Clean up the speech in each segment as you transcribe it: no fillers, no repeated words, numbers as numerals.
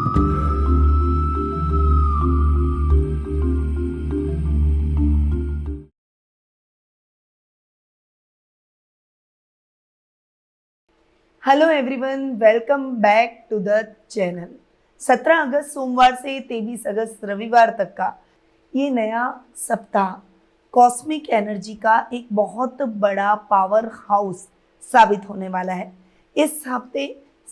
Hello everyone, welcome back to the channel. 17 अगस्त सोमवार से 23 अगस्त रविवार तक का ये नया सप्ताह कॉस्मिक एनर्जी का एक बहुत बड़ा पावर हाउस साबित होने वाला है। इस हफ्ते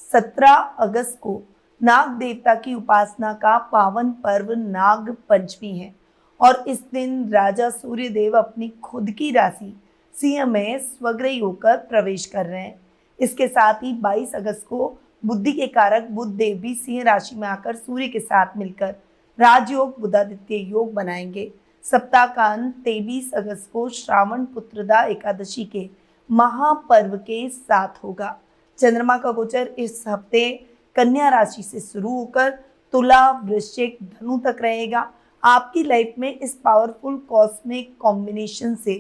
17 अगस्त को नाग देवता की उपासना का पावन पर्व नाग पंचमी है और इस दिन राजा सूर्यदेव अपनी खुद की राशि सिंह में स्वग्रही होकर प्रवेश कर रहे हैं। इसके साथ ही 22 अगस्त को बुद्धि के कारक बुध देव भी सिंह राशि में आकर सूर्य के साथ मिलकर राजयोग बुधादित्य योग बनाएंगे। सप्ताह का अंत 23 अगस्त को श्रावण पुत्रदा एकादशी के महापर्व के साथ होगा। चंद्रमा का गोचर इस हफ्ते कन्या राशि से शुरू होकर तुला, वृश्चिक, धनु तक रहेगा। आपकी लाइफ में इस पावरफुल कॉस्मिक कॉम्बिनेशन से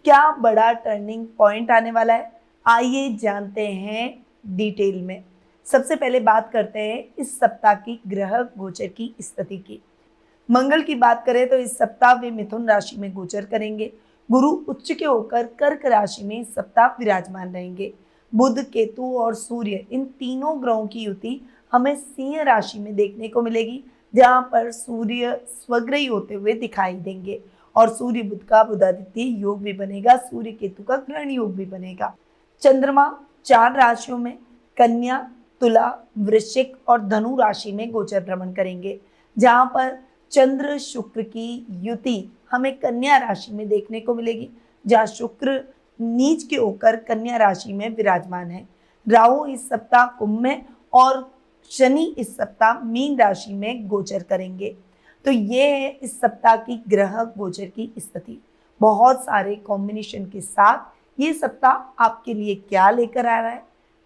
क्या बड़ा टर्निंग पॉइंट आने वाला है, आइए जानते हैं डिटेल में। सबसे पहले बात करते हैं इस सप्ताह की ग्रह गोचर की स्थिति की। मंगल की बात करें तो इस सप्ताह वे मिथुन राशि में गोचर करेंगे। गुरु उच्च के होकर कर्क राशि में इस सप्ताह विराजमान रहेंगे। बुध, केतु और सूर्य इन तीनों ग्रहों की युति हमें सिंह राशि में देखने को मिलेगी, जहां पर सूर्य स्वग्रही होते हुए दिखाई देंगे और सूर्य बुध का बुधादित्य योग भी बनेगा, सूर्य केतु का ग्रहण योग भी बनेगा। चंद्रमा 4 राशियों में कन्या, तुला, वृश्चिक और धनु राशि में गोचर भ्रमण करेंगे, जहां पर चंद्र शुक्र की युति हमें कन्या राशि में देखने को मिलेगी, जहां शुक्र नीच के होकर कन्या राशि में विराजमान है। राहु इस सप्ताह कुंभ में और शनि इस सप्ताह मीन राशि में गोचर करेंगे। तो ये है इस सप्ताह की ग्रह गोचर की स्थिति। बहुत सारे कॉम्बिनेशन के साथ ये सप्ताह आपके लिए क्या लेकर आ रहा है,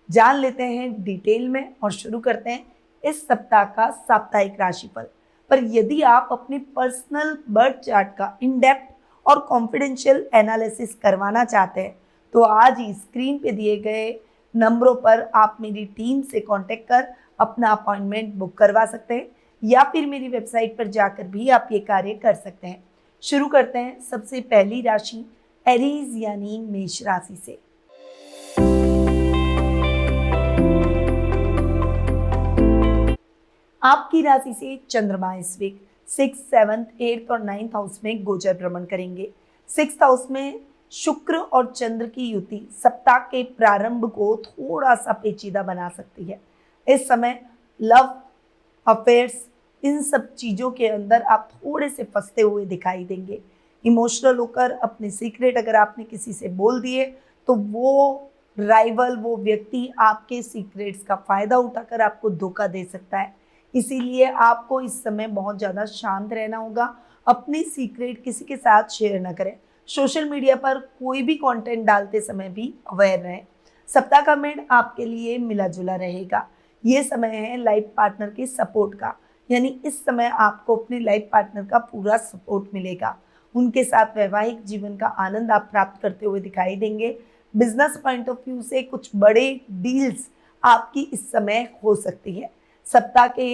जान लेते हैं डिटेल में और शुरू करते हैं इस सप्ताह का साप्ताहिक राशिफल। पर यदि आप अपने पर्सनल बर्थ चार्ट का इन डेप्थ और कॉन्फिडेंशियल एनालिसिस करवाना चाहते हैं तो आज ही स्क्रीन पे दिए गए नंबरों पर आप मेरी टीम से कांटेक्ट कर अपना अपॉइंटमेंट बुक करवा सकते हैं या फिर मेरी वेबसाइट पर जाकर भी आप ये कार्य कर सकते हैं। शुरू करते हैं सबसे पहली राशि एरीज यानी मेष राशि से। आपकी राशि से चंद्रमा इस वीक 6, 7, 8 और 9th हाउस में गोचर भ्रमण करेंगे। 6th हाउस में शुक्र और चंद्र की युति सप्ताह के प्रारंभ को थोड़ा सा पेचीदा बना सकती है। इस समय लव अफेयर्स इन सब चीजों के अंदर आप थोड़े से फंसते हुए दिखाई देंगे। इमोशनल होकर अपने सीक्रेट अगर आपने किसी से बोल दिए तो वो राइवल, वो व्यक्ति आपके सीक्रेट्स का फायदा उठाकर आपको धोखा दे सकता है। इसीलिए आपको इस समय बहुत ज़्यादा शांत रहना होगा। अपनी सीक्रेट किसी के साथ शेयर न करें। सोशल मीडिया पर कोई भी कंटेंट डालते समय भी अवेयर रहें। सप्ताह का मिड आपके लिए मिला जुला रहेगा। ये समय है लाइफ पार्टनर के सपोर्ट का, यानी इस समय आपको अपने लाइफ पार्टनर का पूरा सपोर्ट मिलेगा। उनके साथ वैवाहिक जीवन का आनंद आप प्राप्त करते हुए दिखाई देंगे। बिजनेस पॉइंट ऑफ व्यू से कुछ बड़े डील्स आपकी इस समय हो सकती है। सप्ताह के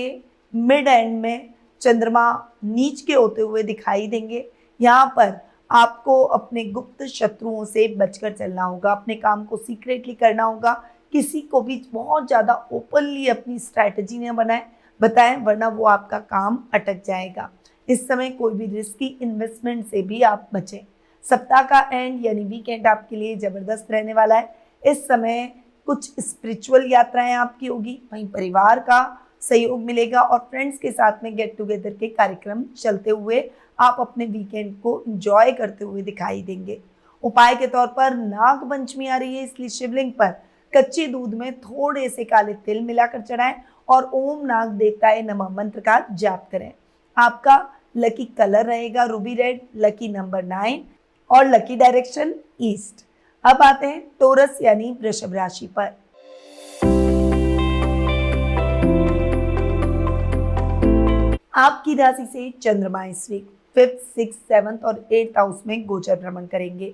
मिड एंड में चंद्रमा नीच के होते हुए दिखाई देंगे। यहाँ पर आपको अपने गुप्त शत्रुओं से बचकर चलना होगा, अपने काम को सीक्रेटली करना होगा। किसी को भी बहुत ज़्यादा ओपनली अपनी स्ट्रैटेजी न बताएं, वरना वो आपका काम अटक जाएगा। इस समय कोई भी रिस्की इन्वेस्टमेंट से भी आप बचें। सप्ताह का एंड यानी वीकेंड आपके लिए ज़बरदस्त रहने वाला है। इस समय कुछ स्पिरिचुअल यात्राएं आपकी होगी, वहीं परिवार का सहयोग मिलेगा और फ्रेंड्स के साथ में गेट टुगेदर के कार्यक्रम चलते हुए आप अपने वीकेंड को एंजॉय करते हुए दिखाई देंगे। उपाय के तौर पर नाग पंचमी आ रही है, इसलिए शिवलिंग पर कच्चे दूध में थोड़े से काले तिल मिलाकर चढ़ाएं और ओम नाग देवताय नमः मंत्र का जाप करें। आपका लकी कलर रहेगा रूबी रेड, लकी नंबर 9 और लकी डायरेक्शन ईस्ट। अब आते हैं टोरस यानी वृषभ राशि पर। आपकी राशि से चंद्रमा इस वीक 5th, 6th, 7th और 8th हाउस में गोचर भ्रमण करेंगे।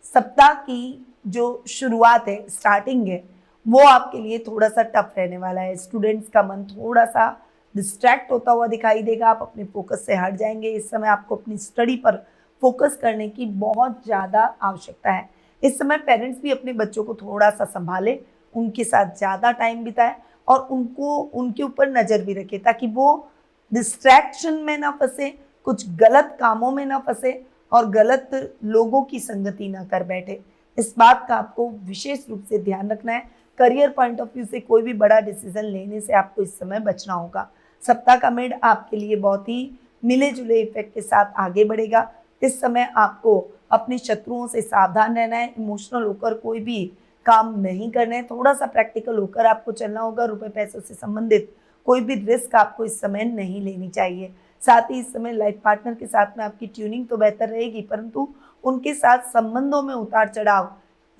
सप्ताह की जो शुरुआत है, स्टार्टिंग है, वो आपके लिए थोड़ा सा टफ रहने वाला है। स्टूडेंट्स का मन थोड़ा सा डिस्ट्रैक्ट होता हुआ दिखाई देगा, आप अपने फोकस से हट जाएंगे। इस समय आपको अपनी स्टडी पर फोकस करने की बहुत ज़्यादा आवश्यकता है। इस समय पेरेंट्स भी अपने बच्चों को थोड़ा सा संभाले, उनके साथ ज़्यादा टाइम बिताए और उनको उनके ऊपर नज़र भी रखे, ताकि वो डिस्ट्रैक्शन में ना फंसे, कुछ गलत कामों में ना फंसे और गलत लोगों की संगति ना कर बैठे। इस बात का आपको विशेष रूप से ध्यान रखना है। करियर पॉइंट ऑफ व्यू से कोई भी बड़ा डिसीजन लेने से आपको इस समय बचना होगा। सप्ताह का मिड आपके लिए बहुत ही मिले जुले इफेक्ट के साथ आगे बढ़ेगा। इस समय आपको अपने शत्रुओं से सावधान रहना है, इमोशनल होकर कोई भी काम नहीं करना है, थोड़ा सा प्रैक्टिकल होकर आपको चलना होगा। रुपए पैसों से संबंधित कोई भी रिस्क आपको इस समय नहीं लेनी चाहिए। साथ ही इस समय लाइफ पार्टनर के साथ में आपकी ट्यूनिंग तो बेहतर रहेगी, परंतु उनके साथ संबंधों में उतार चढ़ाव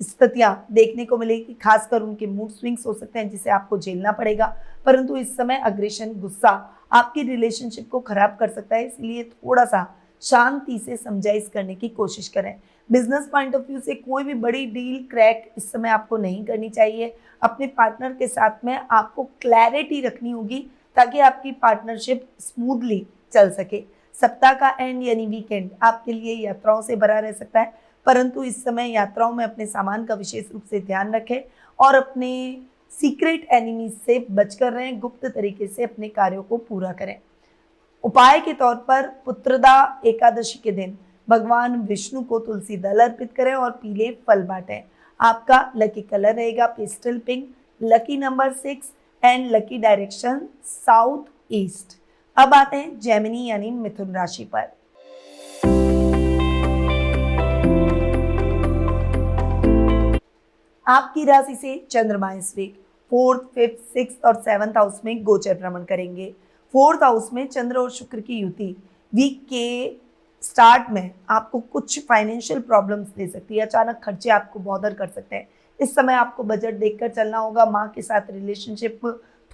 स्थितियां देखने को मिलेगी। खासकर उनके मूड स्विंग्स हो सकते हैं जिसे आपको झेलना पड़ेगा। परंतु इस समय अग्रेशन, गुस्सा आपकी रिलेशनशिप को खराब कर सकता है, इसलिए थोड़ा सा शांति से समझाइश करने की कोशिश करें। बिजनेस पॉइंट ऑफ व्यू से कोई भी बड़ी डील क्रैक इस समय आपको नहीं करनी चाहिए। अपने पार्टनर के साथ में आपको क्लैरिटी रखनी होगी ताकि आपकी पार्टनरशिप स्मूथली चल सके। सप्ताह का एंड यानी वीकेंड आपके लिए यात्राओं से भरा रह सकता है, परंतु इस समय यात्राओं में अपने सामान का विशेष रूप से ध्यान रखें और अपने सीक्रेट एनिमीज से बचकर रहें। गुप्त तरीके से अपने कार्यों को पूरा करें। उपाय के तौर पर पुत्रदा एकादशी के दिन भगवान विष्णु को तुलसी दल अर्पित करें और पीले फल बांटें। आपका लकी कलर रहेगा pastel pink, lucky number 6 and lucky direction south east. अब आते हैं जेमिनी यानी मिथुन राशि पर। आपकी राशि से चंद्रमा इस वीक 4th, 5th, 6th और 7th हाउस में गोचर भ्रमण करेंगे। 4th हाउस में चंद्र और शुक्र की युति वीक के स्टार्ट में आपको कुछ फाइनेंशियल प्रॉब्लम्स दे सकती है। अचानक खर्चे आपको बॉदर कर सकते हैं। इस समय आपको बजट देखकर चलना होगा। माँ के साथ रिलेशनशिप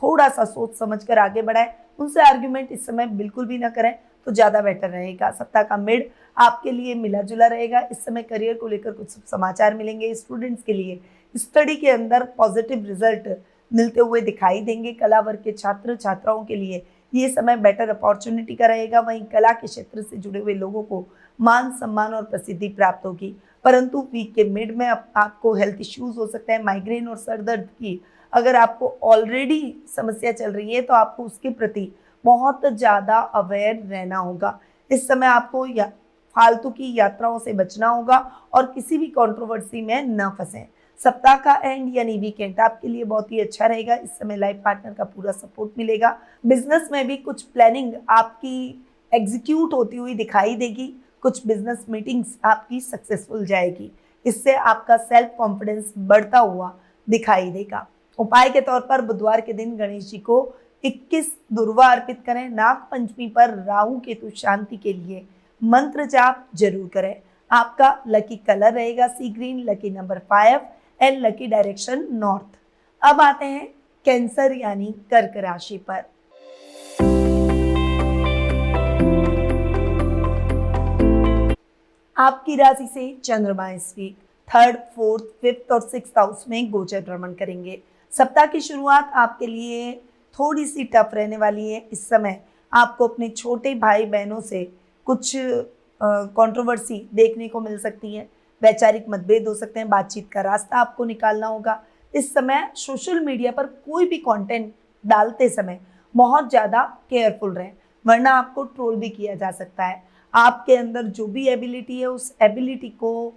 थोड़ा सा सोच समझ कर आगे बढ़ाएं। उनसे आर्ग्यूमेंट इस समय बिल्कुल भी ना करें तो ज़्यादा बेटर रहेगा। सप्ताह का मिड आपके लिए मिला जुला रहेगा। इस समय करियर को लेकर कुछ समाचार मिलेंगे। स्टूडेंट्स के लिए स्टडी के अंदर पॉजिटिव रिजल्ट मिलते हुए दिखाई देंगे। कला वर्ग के छात्र छात्राओं के लिए ये समय बेटर अपॉर्चुनिटी का रहेगा। वहीं कला के क्षेत्र से जुड़े हुए लोगों को मान सम्मान और प्रसिद्धि प्राप्त होगी। परंतु वीक के मिड में आपको हेल्थ इश्यूज हो सकते हैं, माइग्रेन और सर दर्द की अगर आपको ऑलरेडी समस्या चल रही है तो आपको उसके प्रति बहुत ज़्यादा अवेयर रहना होगा। इस समय आपको फालतू की यात्राओं से बचना होगा और किसी भी कंट्रोवर्सी में न फंसें। सप्ताह का एंड यानी वीकेंड आपके लिए बहुत ही अच्छा रहेगा। इस समय लाइफ पार्टनर का पूरा सपोर्ट मिलेगा। बिजनेस में भी कुछ प्लानिंग आपकी एग्जीक्यूट होती हुई दिखाई देगी। कुछ बिजनेस मीटिंग्स आपकी सक्सेसफुल जाएगी। इससे आपका सेल्फ कॉन्फिडेंस बढ़ता हुआ दिखाई देगा। उपाय के तौर पर बुधवार के दिन गणेश जी को 21 दुर्वा अर्पित करें। नाग पंचमी पर राहु केतु शांति के लिए मंत्र जाप जरूर करें। आपका लकी कलर रहेगा sea green, lucky number 5 and lucky direction north. अब आते हैं कैंसर यानी कर्क राशि पर। आपकी राशि से चंद्रमा इस वीक 3rd, 4th, 5th और 6th हाउस में गोचर भ्रमण करेंगे। सप्ताह की शुरुआत आपके लिए थोड़ी सी टफ रहने वाली है। इस समय आपको अपने छोटे भाई बहनों से कुछ कंट्रोवर्सी देखने को मिल सकती है। वैचारिक मतभेद हो सकते हैं। बातचीत का रास्ता आपको निकालना होगा। इस समय सोशल मीडिया पर कोई भी कंटेंट डालते समय बहुत ज़्यादा केयरफुल रहें, वरना आपको ट्रोल भी किया जा सकता है। आपके अंदर जो भी एबिलिटी है उस एबिलिटी को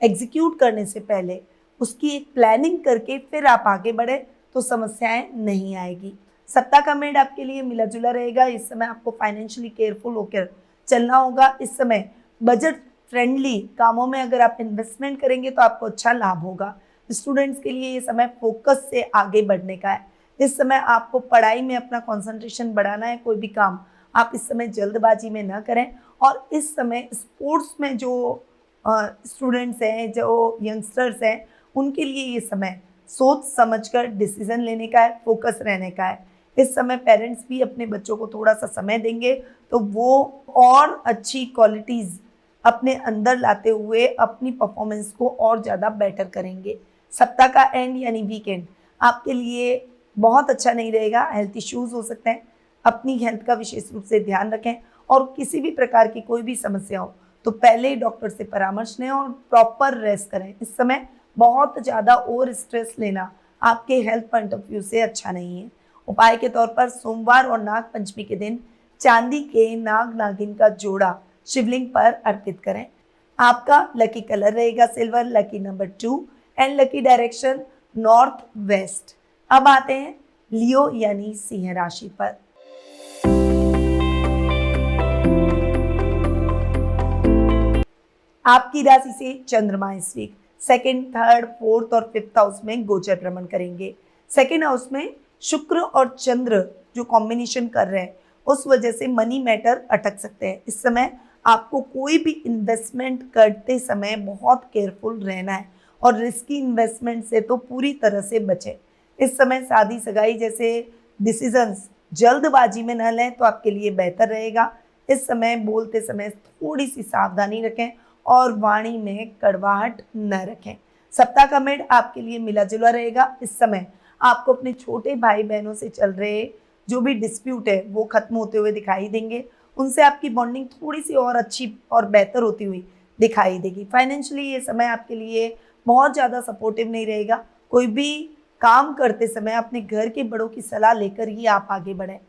एग्जीक्यूट करने से पहले उसकी एक प्लानिंग करके फिर आप आगे बढ़े तो समस्याएं नहीं आएगी। सप्ताह का मिड आपके लिए मिला जुला रहेगा। इस समय आपको फाइनेंशियली केयरफुल होकर चलना होगा। इस समय बजट फ्रेंडली कामों में अगर आप इन्वेस्टमेंट करेंगे तो आपको अच्छा लाभ होगा। स्टूडेंट्स के लिए ये समय फोकस से आगे बढ़ने का है। इस समय आपको पढ़ाई में अपना कंसंट्रेशन बढ़ाना है। कोई भी काम आप इस समय जल्दबाजी में ना करें। और इस समय स्पोर्ट्स में जो स्टूडेंट्स हैं, जो यंगस्टर्स हैं, उनके लिए ये समय सोच समझकर डिसीजन लेने का है, फोकस रहने का है। इस समय पेरेंट्स भी अपने बच्चों को थोड़ा सा समय देंगे तो वो और अच्छी क्वालिटीज़ अपने अंदर लाते हुए अपनी परफॉर्मेंस को और ज़्यादा बेटर करेंगे। सप्ताह का एंड यानी वीकेंड आपके लिए बहुत अच्छा नहीं रहेगा, हेल्थ इश्यूज हो सकते हैं। अपनी हेल्थ का विशेष रूप से ध्यान रखें और किसी भी प्रकार की कोई भी समस्या हो तो पहले ही डॉक्टर से परामर्श लें और प्रॉपर रेस्ट करें। इस समय बहुत ज़्यादा ओवर स्ट्रेस लेना आपके हेल्थ पॉइंट ऑफ व्यू से अच्छा नहीं है। उपाय के तौर पर सोमवार और नाग पंचमी के दिन चांदी के नाग नागिन का जोड़ा शिवलिंग पर अर्पित करें। आपका लकी कलर रहेगा silver, lucky number 2 and lucky direction north west. अब आते हैं लियो यानी सिंह राशि पर। आपकी राशि से चंद्रमा इस वीक सेकंड, थर्ड, फोर्थ और फिफ्थ हाउस में गोचर भ्रमण करेंगे। सेकंड हाउस में शुक्र और चंद्र जो कॉम्बिनेशन कर रहे हैं उस वजह से मनी मैटर अटक सकते हैं। इस समय आपको कोई भी इन्वेस्टमेंट करते समय बहुत केयरफुल रहना है और रिस्की इन्वेस्टमेंट से तो पूरी तरह से बचें। इस समय शादी सगाई जैसे डिसीजंस जल्दबाजी में न लें तो आपके लिए बेहतर रहेगा। इस समय बोलते समय थोड़ी सी सावधानी रखें और वाणी में कड़वाहट न रखें। सप्ताह का मिड आपके लिए मिला जुला रहेगा। इस समय आपको अपने छोटे भाई बहनों से चल रहे जो भी डिस्प्यूट है वो खत्म होते हुए दिखाई देंगे। उनसे आपकी बॉन्डिंग थोड़ी सी और अच्छी और बेहतर होती हुई दिखाई देगी। फाइनेंशियली ये समय आपके लिए बहुत ज़्यादा सपोर्टिव नहीं रहेगा। कोई भी काम करते समय अपने घर के बड़ों की सलाह लेकर ही आप आगे बढ़ें।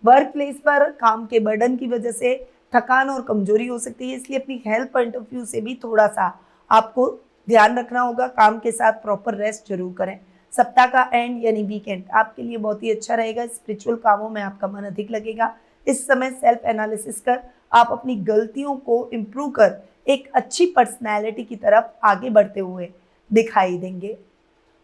वर्क प्लेस पर काम के बर्डन की वजह से थकान और कमजोरी हो सकती है, इसलिए अपनी हेल्थ पॉइंट ऑफ व्यू से भी थोड़ा सा आपको ध्यान रखना होगा। काम के साथ प्रॉपर रेस्ट जरूर करें। सप्ताह का एंड यानी वीकेंड आपके लिए बहुत ही अच्छा रहेगा। स्पिरिचुअल कामों में आपका मन अधिक लगेगा। इस समय सेल्फ एनालिसिस कर आप अपनी गलतियों को इम्प्रूव कर एक अच्छी पर्सनैलिटी की तरफ आगे बढ़ते हुए दिखाई देंगे।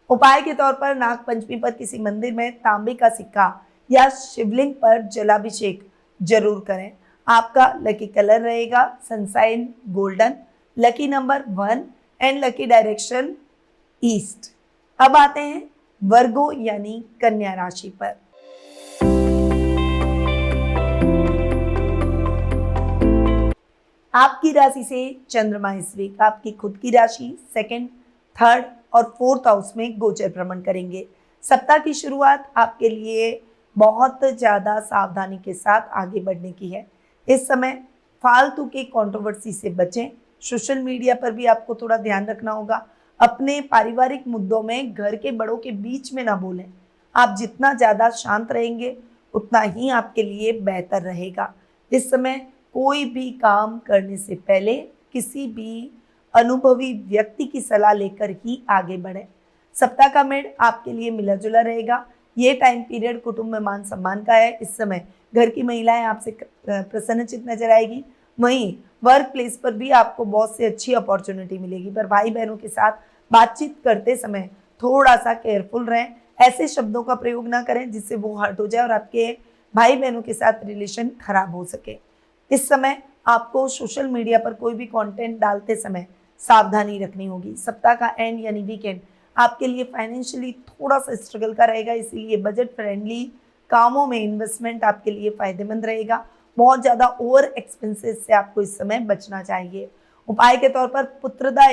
उपाय के तौर पर नाग पंचमी पर किसी मंदिर में तांबे का सिक्का या शिवलिंग पर जलाभिषेक जरूर करें। आपका लकी कलर रहेगा sunshine golden, lucky number 1 and lucky direction east. अब आते हैं वर्गो यानी कन्या राशि पर। आपकी राशि से चंद्रमा इस वीक आपकी खुद की राशि सेकंड, थर्ड और फोर्थ हाउस में गोचर भ्रमण करेंगे। सप्ताह की शुरुआत आपके लिए बहुत ज़्यादा सावधानी के साथ आगे बढ़ने की है। इस समय फालतू की कंट्रोवर्सी से बचें। सोशल मीडिया पर भी आपको थोड़ा ध्यान रखना होगा। अपने पारिवारिक मुद्दों में घर के बड़ों के बीच में ना बोलें। आप जितना ज़्यादा शांत रहेंगे उतना ही आपके लिए बेहतर रहेगा। इस समय कोई भी काम करने से पहले किसी भी अनुभवी व्यक्ति की सलाह लेकर ही आगे बढ़ें। सप्ताह का मिड आपके लिए मिला जुला रहेगा। ये टाइम पीरियड कुटुंब में मान सम्मान का है। इस समय घर की महिलाएं आपसे प्रसन्नचित नजर आएगी। वहीं वर्क प्लेस पर भी आपको बहुत से अच्छी अपॉर्चुनिटी मिलेगी, पर भाई बहनों के साथ बातचीत करते समय थोड़ा सा केयरफुल रहें। ऐसे शब्दों का प्रयोग ना करें जिससे वो हर्ट हो जाए और आपके भाई बहनों के साथ रिलेशन खराब हो सके। इस समय आपको सोशल मीडिया पर कोई भी कंटेंट डालते समय सावधानी रखनी होगी। सप्ताह का एंड यानी वीकेंड आपके लिए फाइनेंशियली थोड़ा सा स्ट्रगल का रहेगा, इसीलिए बजट फ्रेंडली कामों में इन्वेस्टमेंट आपके लिए फायदेमंद रहेगा। बहुत ज़्यादा ओवर एक्सपेंसेस से आपको इस समय बचना चाहिए। उपाय के तौर पर पुत्रदा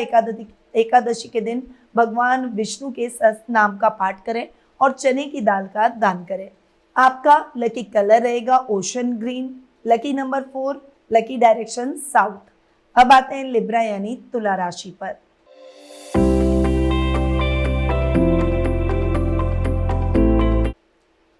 एकादशी के दिन भगवान विष्णु के सहस्त्र नाम का पाठ करें और चने की दाल का दान करें। आपका लकी कलर रहेगा ocean green, lucky number 4, lucky direction south. अब आते हैं लिब्रा यानी तुला राशि पर।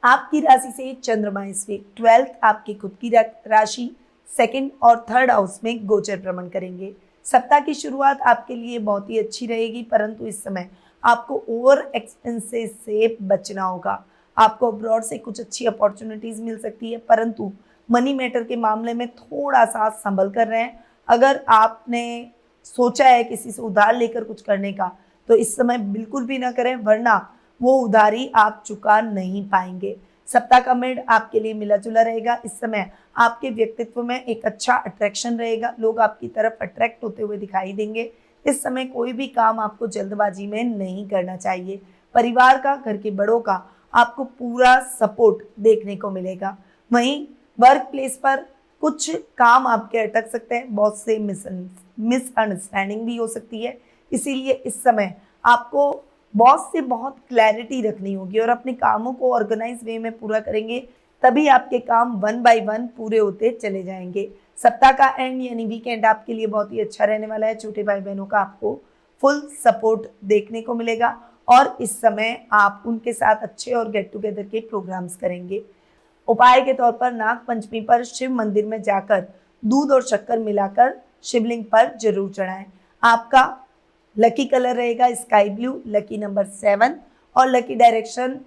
आपकी राशि से चंद्रमा इस वीक 12th आपकी खुद की राशि सेकंड और थर्ड हाउस में गोचर भ्रमण करेंगे। सप्ताह की शुरुआत आपके लिए बहुत ही अच्छी रहेगी, परंतु इस समय आपको ओवर एक्सपेंसेस से बचना होगा। आपको अब्रॉड से कुछ अच्छी अपॉर्चुनिटीज मिल सकती है, परंतु मनी मैटर के मामले में थोड़ा सा संभल कर रहें। अगर आपने सोचा है किसी से उधार लेकर कुछ करने का तो इस समय बिल्कुल भी ना करें, वरना वो उधारी आप चुका नहीं पाएंगे। सप्ताह का मिड आपके लिए मिला जुला रहेगा। इस समय आपके व्यक्तित्व में एक अच्छा अट्रैक्शन रहेगा। लोग आपकी तरफ अट्रैक्ट होते हुए दिखाई देंगे। इस समय कोई भी काम आपको जल्दबाजी में नहीं करना चाहिए। परिवार का, घर के बड़ों का आपको पूरा सपोर्ट देखने को मिलेगा। वहीं वर्क प्लेस पर कुछ काम आपके अटक सकते हैं, बहुत से मिसअंडरस्टैंडिंग भी हो सकती है, इसीलिए इस समय आपको बॉस से बहुत क्लैरिटी रखनी होगी और अपने कामों को ऑर्गेनाइज वे में पूरा करेंगे, तभी आपके काम वन बाय वन पूरे होते चले जाएंगे। सप्ताह का एंड यानी वीकेंड आपके लिए बहुत ही अच्छा रहने वाला है। छोटे भाई बहनों का आपको फुल सपोर्ट देखने को मिलेगा और इस समय आप उनके साथ अच्छे और गेट टुगेदर के प्रोग्राम्स करेंगे। उपाय के तौर पर नाग पंचमी पर शिव मंदिर में जाकर दूध और शक्कर मिलाकर शिवलिंग पर जरूर चढ़ाएं। आपका लकी कलर रहेगा स्काई ब्लू, लकी नंबर 7 और लकी डायरेक्शन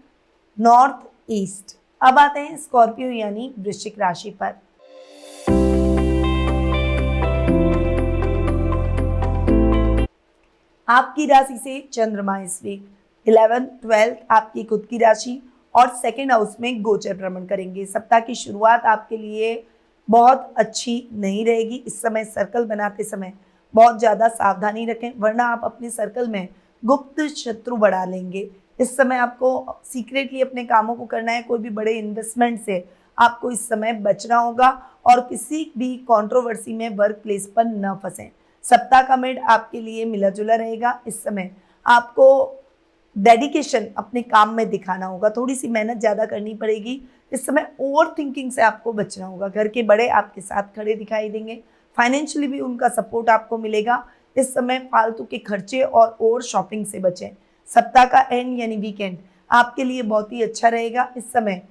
नॉर्थ ईस्ट। अब आते हैं स्कॉर्पियो यानी वृश्चिक राशि पर। आपकी राशि से चंद्रमा इस वीक 11th 12th आपकी खुद की राशि और सेकेंड हाउस में गोचर भ्रमण करेंगे। सप्ताह की शुरुआत आपके लिए बहुत अच्छी नहीं रहेगी। इस समय सर्कल बनाते समय बहुत ज़्यादा सावधानी रखें, वरना आप अपने सर्कल में गुप्त शत्रु बढ़ा लेंगे। इस समय आपको सीक्रेटली अपने कामों को करना है। कोई भी बड़े इन्वेस्टमेंट से आपको इस समय बचना होगा और किसी भी कंट्रोवर्सी में वर्क प्लेस पर न फंसें। सप्ताह का मिड आपके लिए मिला जुला रहेगा। इस समय आपको डेडिकेशन अपने काम में दिखाना होगा, थोड़ी सी मेहनत ज़्यादा करनी पड़ेगी। इस समय ओवर थिंकिंग से आपको बचना होगा। घर के बड़े आपके साथ खड़े दिखाई देंगे, फाइनेंशियली भी उनका सपोर्ट आपको मिलेगा। इस समय फालतू के खर्चे और ओवर शॉपिंग से बचें। सप्ताह का एंड यानी वीकेंड आपके लिए बहुत ही अच्छा रहेगा। इस समय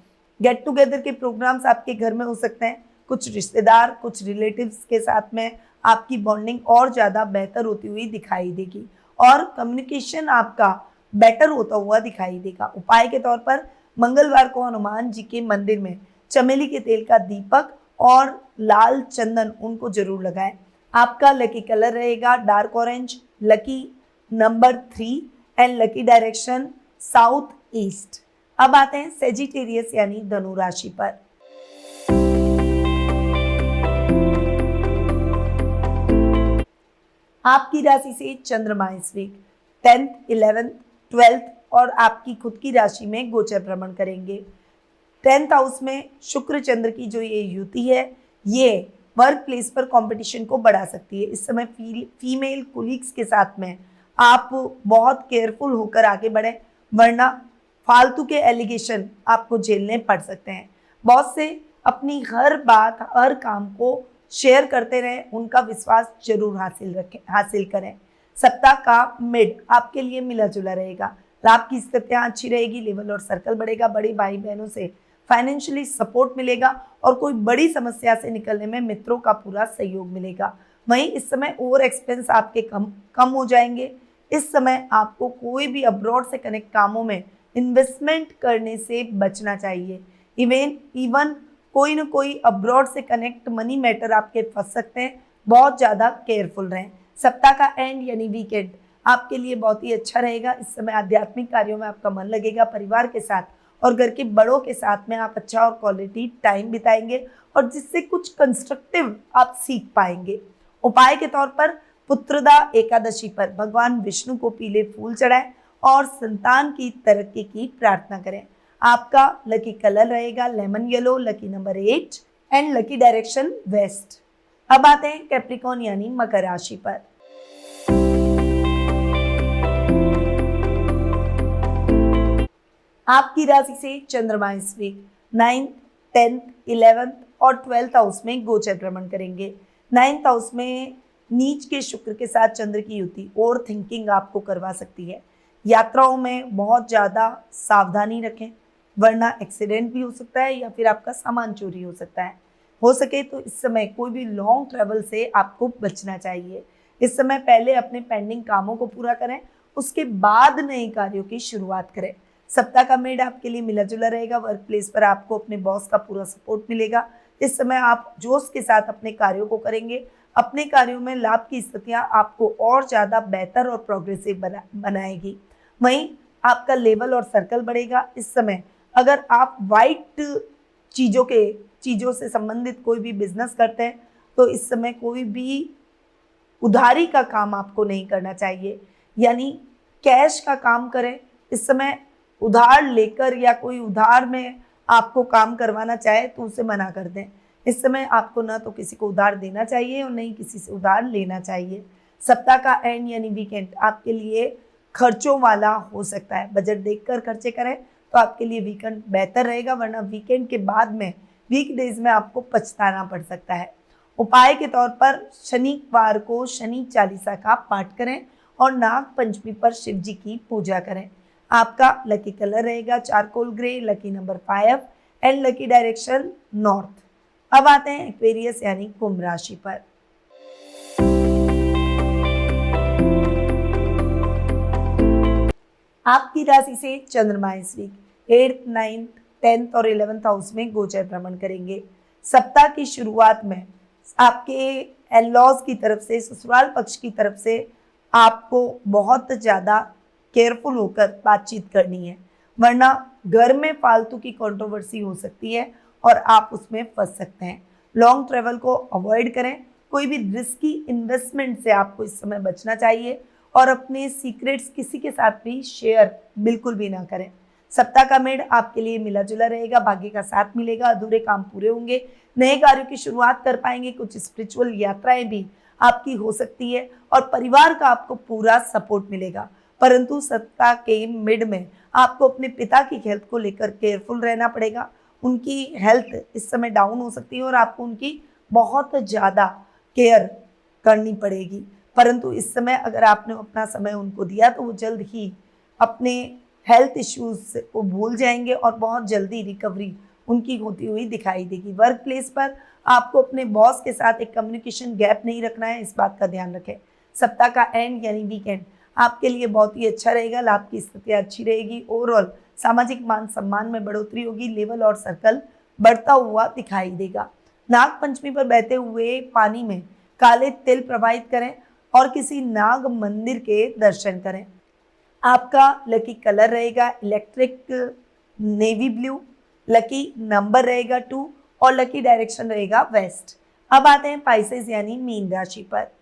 गेट टुगेदर के प्रोग्राम्स आपके घर में हो सकते हैं। कुछ रिश्तेदार, कुछ रिलेटिव्स के साथ में आपकी बॉन्डिंग और ज़्यादा बेहतर होती हुई दिखाई देगी और कम्युनिकेशन आपका बेटर होता हुआ दिखाई देगा। उपाय के तौर पर मंगलवार को हनुमान जी के मंदिर में चमेली के तेल का दीपक और लाल चंदन उनको जरूर लगाएं। आपका लकी कलर रहेगा dark orange, lucky number 3 and lucky direction south east. अब आते हैं सेजिटेरियस यानी धनु राशि पर। आपकी राशि से चंद्रमा इस वीक 10th 11th 12th और आपकी खुद की राशि में गोचर भ्रमण करेंगे। 10th हाउस में शुक्र चंद्र की जो ये युति है, ये वर्क प्लेस पर कंपटीशन को बढ़ा सकती है। इस समय फीमेल कोलीग्स के साथ में आप बहुत केयरफुल होकर आगे बढ़ें, वरना फालतू के एलिगेशन आपको झेलने पड़ सकते हैं। बॉस से अपनी हर बात, हर काम को शेयर करते रहें, उनका विश्वास जरूर हासिल करें। सप्ताह का मिड आपके लिए मिला जुला रहेगा। लाभ की स्थितियां अच्छी रहेगी, लेवल और सर्कल बढ़ेगा, बड़े भाई बहनों से फाइनेंशियली सपोर्ट मिलेगा और कोई बड़ी समस्या से निकलने में मित्रों का पूरा सहयोग मिलेगा। वहीं इस समय ओवर एक्सपेंस आपके कम हो जाएंगे। इस समय आपको कोई भी अब्रॉड से कनेक्ट कामों में इन्वेस्टमेंट करने से बचना चाहिए। इवन कोई ना कोई अब्रॉड से कनेक्ट मनी मैटर आपके फंस सकते हैं, बहुत ज़्यादा केयरफुल रहें। सप्ताह का एंड यानी वीकेंड आपके लिए बहुत ही अच्छा रहेगा। इस समय आध्यात्मिक कार्यों में आपका मन लगेगा। परिवार के साथ और घर के बड़ों के साथ में आप अच्छा और क्वालिटी टाइम बिताएंगे और जिससे कुछ कंस्ट्रक्टिव आप सीख पाएंगे। उपाय के तौर पर पुत्रदा एकादशी पर भगवान विष्णु को पीले फूल चढ़ाएं और संतान की तरक्की की प्रार्थना करें। आपका लकी कलर रहेगा lemon yellow, lucky number 8 and lucky direction waste. अब आते हैं कैप्रिकॉन यानी मकर राशि पर। आपकी राशि से चंद्रमा इस वीक 9th 10th 11th और 12th हाउस में गोचर भ्रमण करेंगे। 9th हाउस में नीच के शुक्र के साथ चंद्र की युति ओवर थिंकिंग आपको करवा सकती है। यात्राओं में बहुत ज़्यादा सावधानी रखें, वरना एक्सीडेंट भी हो सकता है या फिर आपका सामान चोरी हो सकता है। हो सके तो इस समय कोई भी लॉन्ग ट्रैवल से आपको बचना चाहिए। इस समय पहले अपने पेंडिंग कामों को पूरा करें, उसके बाद नए कार्यों की शुरुआत करें। सप्ताह का मिड आपके लिए मिला जुला रहेगा। वर्क प्लेस पर आपको अपने बॉस का पूरा सपोर्ट मिलेगा। इस समय आप जोश के साथ अपने कार्यों को करेंगे। अपने कार्यों में लाभ की स्थितियां आपको और ज़्यादा बेहतर और प्रोग्रेसिव बनाएगी। वहीं आपका लेवल और सर्कल बढ़ेगा। इस समय अगर आप वाइट चीज़ों से संबंधित कोई भी बिजनेस करते हैं तो इस समय कोई भी उधारी का काम आपको नहीं करना चाहिए, यानी कैश का काम करें। इस समय उधार लेकर या कोई उधार में आपको काम करवाना चाहे तो उसे मना कर दें। इस समय आपको ना तो किसी को उधार देना चाहिए और नहीं किसी से उधार लेना चाहिए। सप्ताह का एंड यानी वीकेंड आपके लिए खर्चों वाला हो सकता है। बजट देखकर खर्चे करें तो आपके लिए वीकेंड बेहतर रहेगा, वरना वीकेंड के बाद में वीकडेज में आपको पछताना पड़ सकता है। उपाय के तौर पर शनिवार को शनि चालीसा का पाठ करें और नाग पंचमी पर शिव जी की पूजा करें। आपका लकी कलर रहेगा charcoal grey, lucky number 5 and lucky direction north. अब आते हैं एक्वेरियस यानी कुंभ राशि पर। आपकी राशि से चंद्रमा इस वीक 8th, 9th, 10th और 11th हाउस में गोचर भ्रमण करेंगे। सप्ताह की शुरुआत में आपके एनलॉज की तरफ से, ससुराल पक्ष की तरफ से आपको बहुत ज़्यादा केयरफुल होकर बातचीत करनी है, वरना घर में फालतू की कंट्रोवर्सी हो सकती है और आप उसमें फंस सकते हैं। लॉन्ग ट्रैवल को अवॉइड करें। कोई भी रिस्की इन्वेस्टमेंट से आपको इस समय बचना चाहिए और अपने सीक्रेट्स किसी के साथ भी शेयर बिल्कुल भी ना करें। सप्ताह का मेड आपके लिए मिला जुला रहेगा, भाग्य का साथ मिलेगा, अधूरे काम पूरे होंगे, नए कार्यों की शुरुआत कर पाएंगे, कुछ स्पिरिचुअल यात्राएं भी आपकी हो सकती है और परिवार का आपको पूरा सपोर्ट मिलेगा। परंतु सप्ताह के मिड में आपको अपने पिता की हेल्थ को लेकर केयरफुल रहना पड़ेगा। उनकी हेल्थ इस समय डाउन हो सकती है और आपको उनकी बहुत ज़्यादा केयर करनी पड़ेगी। परंतु इस समय अगर आपने अपना समय उनको दिया तो वो जल्द ही अपने हेल्थ इश्यूज को भूल जाएंगे और बहुत जल्दी रिकवरी उनकी होती हुई दिखाई देगी। वर्क प्लेस पर आपको अपने बॉस के साथ एक कम्युनिकेशन गैप नहीं रखना है, इस बात का ध्यान रखें। सप्ताह का एंड यानी वीकेंड आपके लिए बहुत ही अच्छा रहेगा, लाभ की स्थिति अच्छी रहेगी। ओवरऑल सामाजिक मान सम्मान में बढ़ोतरी होगी, लेवल और सर्कल बढ़ता हुआ दिखाई देगा। नाग पंचमी पर बहते हुए पानी में काले तिल प्रवाहित करें और किसी नाग मंदिर के दर्शन करें। आपका लकी कलर रहेगा electric navy blue, lucky number रहेगा 2 और लकी डायरेक्शन रहेगा वेस्ट। अब आते हैं पाइसेस यानी मीन राशि पर।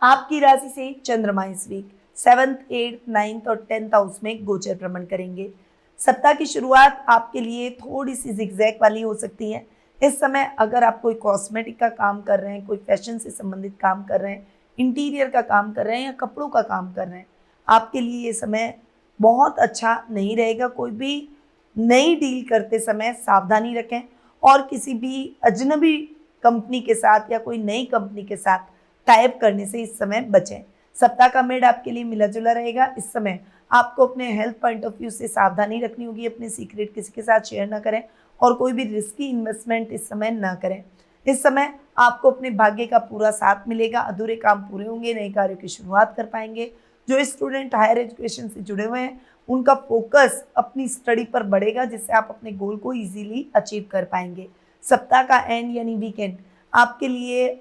आपकी राशि से चंद्रमा इस वीक 7th, 8th, 9th और 10th हाउस में गोचर भ्रमण करेंगे। सप्ताह की शुरुआत आपके लिए थोड़ी सी जिगजैग वाली हो सकती है। इस समय अगर आप कोई कॉस्मेटिक का काम कर रहे हैं, कोई फैशन से संबंधित काम कर रहे हैं, इंटीरियर का काम कर रहे हैं या कपड़ों का काम कर रहे हैं, आपके लिए ये समय बहुत अच्छा नहीं रहेगा। कोई भी नई डील करते समय सावधानी रखें और किसी भी अजनबी कंपनी के साथ या कोई नई कंपनी के साथ टाइप करने से इस समय बचें। सप्ताह का मिड आपके लिए मिला जुला रहेगा। इस समय आपको अपने हेल्थ पॉइंट ऑफ व्यू से सावधानी रखनी होगी, अपने सीक्रेट किसी के साथ शेयर ना करें और कोई भी रिस्की इन्वेस्टमेंट इस समय ना करें। इस समय आपको अपने भाग्य का पूरा साथ मिलेगा, अधूरे काम पूरे होंगे, नए कार्यों की शुरुआत कर पाएंगे। जो स्टूडेंट हायर एजुकेशन से जुड़े हुए हैं उनका फोकस अपनी स्टडी पर बढ़ेगा, जिससे आप अपने गोल को इजीली अचीव कर पाएंगे। सप्ताह का एंड यानी वीकेंड आपके लिए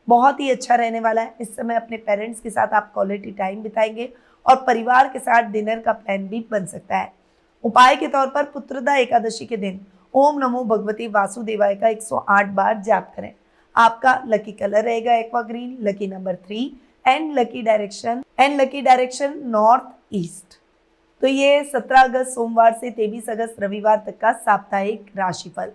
बहुत ही अच्छा रहने वाला है। इस समय अपने पेरेंट्स के साथ आप क्वालिटी टाइम बिताएंगे और परिवार के साथ डिनर का प्लान भी बन सकता है। उपाय के तौर पर पुत्रदा एकादशी के दिन ओम नमो भगवती वासुदेवाय का 108 बार जाप करें। आपका लकी कलर रहेगा aqua green, lucky number 3 and lucky direction north east. तो ये 17 अगस्त सोमवार से 23 अगस्त रविवार तक का साप्ताहिक राशिफल।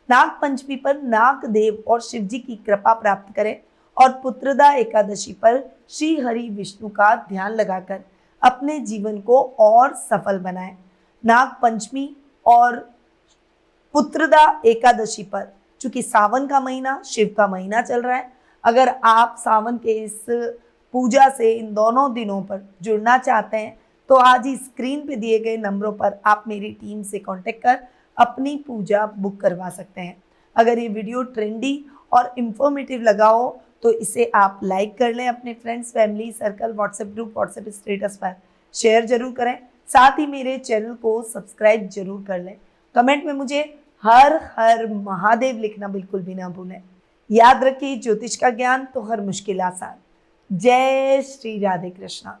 नाग पंचमी पर नाग देव और शिव जी की कृपा प्राप्त करें और पुत्रदा एकादशी पर श्री हरि विष्णु का ध्यान लगाकर अपने जीवन को और सफल बनाएं। नाग पंचमी और पुत्रदा एकादशी पर चूंकि सावन का महीना, शिव का महीना चल रहा है, अगर आप सावन के इस पूजा से इन दोनों दिनों पर जुड़ना चाहते हैं तो आज ही स्क्रीन पे दिए गए नंबरों पर आप मेरी टीम से कांटेक्ट कर अपनी पूजा बुक करवा सकते हैं। अगर ये वीडियो ट्रेंडी और इंफॉर्मेटिव लगा हो तो इसे आप लाइक कर लें, अपने friends, family circle, WhatsApp group, WhatsApp status पर शेयर जरूर करें। साथ ही मेरे चैनल को सब्सक्राइब जरूर कर लें। कमेंट में मुझे हर हर महादेव लिखना बिल्कुल भी ना भूलें। याद रखिए, ज्योतिष का ज्ञान तो हर मुश्किल आसान। जय श्री राधे कृष्णा।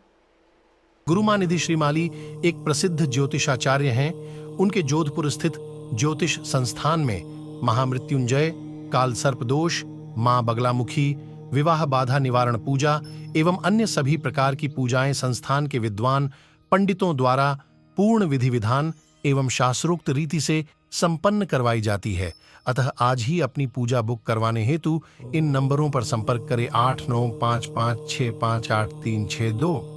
गुरुमानिधि श्रीमाली एक प्रसिद्ध ज्योतिषाचार्य हैं। उनके जोधपुर स्थित ज्योतिष संस्थान में महामृत्युंजय, काल सर्प दोष, मां बगलामुखी, विवाह बाधा निवारण पूजा एवं अन्य सभी प्रकार की पूजाएं संस्थान के विद्वान पंडितों द्वारा पूर्ण विधि विधान एवं शास्त्रोक्त रीति से संपन्न करवाई जाती है। अतः आज ही अपनी पूजा बुक करवाने हेतु इन नंबरों पर संपर्क करें 8955658362।